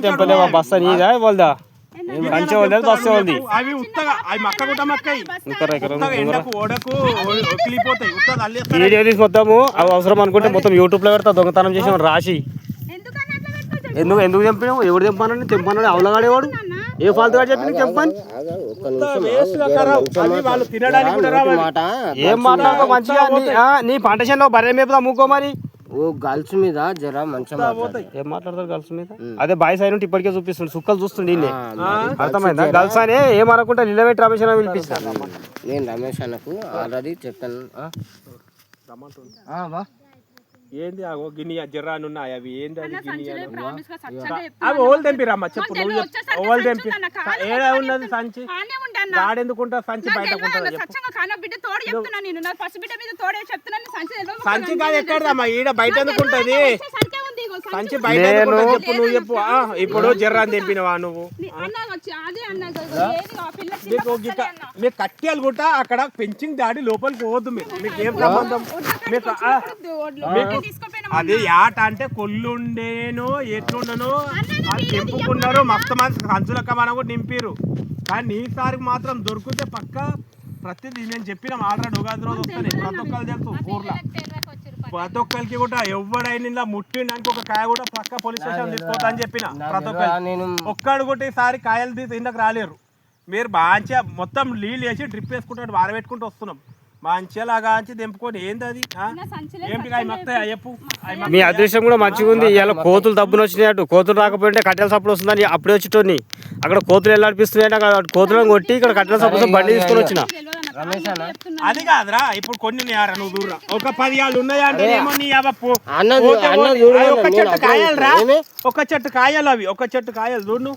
తెంపలేవా బస్తా నీదా వాళ్ళదా కంచె వాళ్ళది బస్సు వాళ్ళది వీడియో తీసి మొత్తము అవి అవసరం అనుకుంటే మొత్తం యూట్యూబ్ లో పెడతా దొంగతనం చేసి రాసి ఎందుకు తెంపినావు ఎవడు తెంపానని తెంపానని అవలగాడేవాడు ఏ ఫాల్తు గా చెప్పి తెంపని ఏం మాట్లాడుకో మంచిగా నీ పంట చేనులో బర్రె మేపుదా అమ్ముకో మరి గర్ల్స్ మీద జర మంచిగా ఏం మాట్లాడతారు గర్ల్స్ మీద అదే బాయ్స్ అయిన ఇప్పటికే చూపిస్తుండే సుక్కలు చూస్తుండే అర్థమైందా గర్ల్స్ అని ఏమనుకుంటా నిలబెట్టి రమేష్ అన్న పిలిపిస్తాను నేను రమేష్ అన్నకు ఆల్రెడీ చెప్పాను ఏంది అగో గిన్ని జర్రానున్నాయి అవి ఏంది అది గిన్ని అవి ఓళ్ళు తెంపిరమ్మా చెప్పు నువ్వు ఓళ్ళు తెంపి ఏడా ఉన్నది సంచి గాడెందుకుంటా సంచి బయట సంచి కాదు ఎక్కడదమ్మా ఈడ బయట ఎందుకుంటది సంచి బయట చెప్పు నువ్వు చెప్పు ఇప్పుడు జర్రాని తెంపినవా నువ్వు మీకు కట్టెలు కూడా అక్కడ పెంచింగ్ దాడి లోపలికి పోవద్దు మీకు ఏం సంబంధం మీకు అది ఆట అంటే కొల్లుండేనో ఎట్లుండనో అది తెంపుకున్నారు మస్తు మంది సంచులక్క మనం కూడా నింపిరు కానీ ఈసారికి మాత్రం దొరికితే పక్క ప్రతిదీ నేను చెప్పిన ఆల్రెడీ ఉగాది రోజు వస్తాను ప్రతి ఒక్కరు తెలుసు ఊర్లో ప్రతి ఒక్కరికి కూడా ఎవడైనా ముట్టిండానికి ఒక కాయ కూడా పక్క పోలీస్ స్టేషన్ తీసుకోవద్దా అని చెప్పిన ప్రతి ఒక్కరు ఒక్కడు కూడా ఈసారి కాయలు తీసి ఇందాక రాలేరు మీరు మంచిగా మొత్తం నీళ్ళు వేసి డ్రిప్ వేసుకుంటాడు ఆరబెట్టుకుంటూ వస్తున్నాం మంచిలాగా తెంపుకొని ఏంది అది మీ అదృష్టం కూడా మంచిగా ఉంది ఇవాళ కోతులు దబ్బున వచ్చినాయట కోతులు రాకపోతే కట్టెల సప్పుడు వస్తుందని అప్పుడే వచ్చేటోని అక్కడ కోతులు వెళ్ళాడిపిస్తున్నాయి అక్కడ కోతులను కొట్టి ఇక్కడ కట్టెల సప్పుడు బండి తీసుకొని వచ్చిన అది కాదురా ఇప్పుడు కొన్ని నువ్వు దూరం ఒక 10 ఏళ్ళు ఉన్నాయా అంటే ఒక చెట్టు కాయలు రా ఒక చెట్టు కాయలు అవి ఒక చెట్టు కాయలు చూడు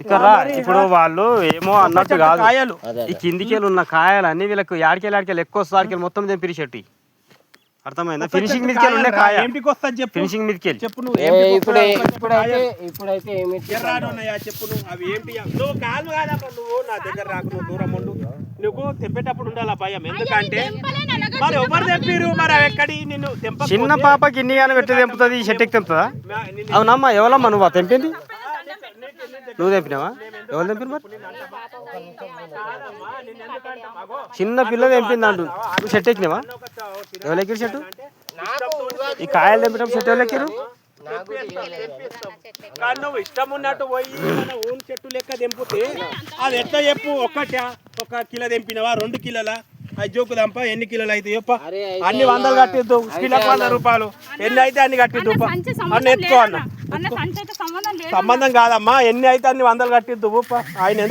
ఇక్కడ ఇప్పుడు వాళ్ళు ఏమో అన్నట్టు కాదు కాయలు ఈ కిందికెళ్ళి ఉన్న కాయలు అన్ని వీళ్ళకి ఆడికెళ్ళి ఎక్కువ వస్తుంది మొత్తం తెంపిరి చెట్టు అర్థమైందా ఫినిషింగ్ మీదకి ఉండే కాయ ఏంటికి వస్తుంది చెప్పు ఫినిషింగ్ మీదకి చెప్పు నువ్వు ఇప్పుడైతే చెప్పు నువ్వు అవి ఏంటి నువ్వు కాదు కాదమ్మా నువ్వు నా దగ్గర రాకు నువ్వు దూరం ఉండు నువ్వు తెంపేటప్పుడు ఉండాలి భయం ఎందుకంటే మరి ఎవరు తెంపిరు మరి అవి ఎక్కడి నిన్ను తెంప చిన్న పాపకి ఇన్ని కానీ పెట్టి తెంపుతుంది ఈ చెట్టుకి తెంపుతుందా అవునమ్మా ఎవరమ్మా నువ్వు తెంపింది నువ్వు తెంపినావా ఎవరు తెంపిన మరి చిన్న పిల్ల తెంపింది అంటు నువ్వు చెట్టు ఎక్కినావా ఎవరు ఎక్కిరు చెట్టు ఈ కాయలు తెంపేటప్పుడు చెట్టు ఎవరు ఎక్కిరు కానీ నువ్వు ఇష్టం ఉన్నట్టు పోయి మన ఊన్ చెట్టు లెక్క తెంపితే అది ఎట్లా చెప్పు ఒక కిలో తెంపినవా 2 కిలోల జోకు దంప ఎన్ని కిలోలు అయితే చెప్ప అన్ని 100 కట్టిద్దు కిలోకి 100 రూపాయలు ఎన్ని అయితే అన్ని కట్టిద్దు అన్న ఎత్తుకో అన్న సంబంధం కాదమ్మా ఎన్ని అయితే అన్ని 100 కట్టిద్దు ఆయన ఎందుకు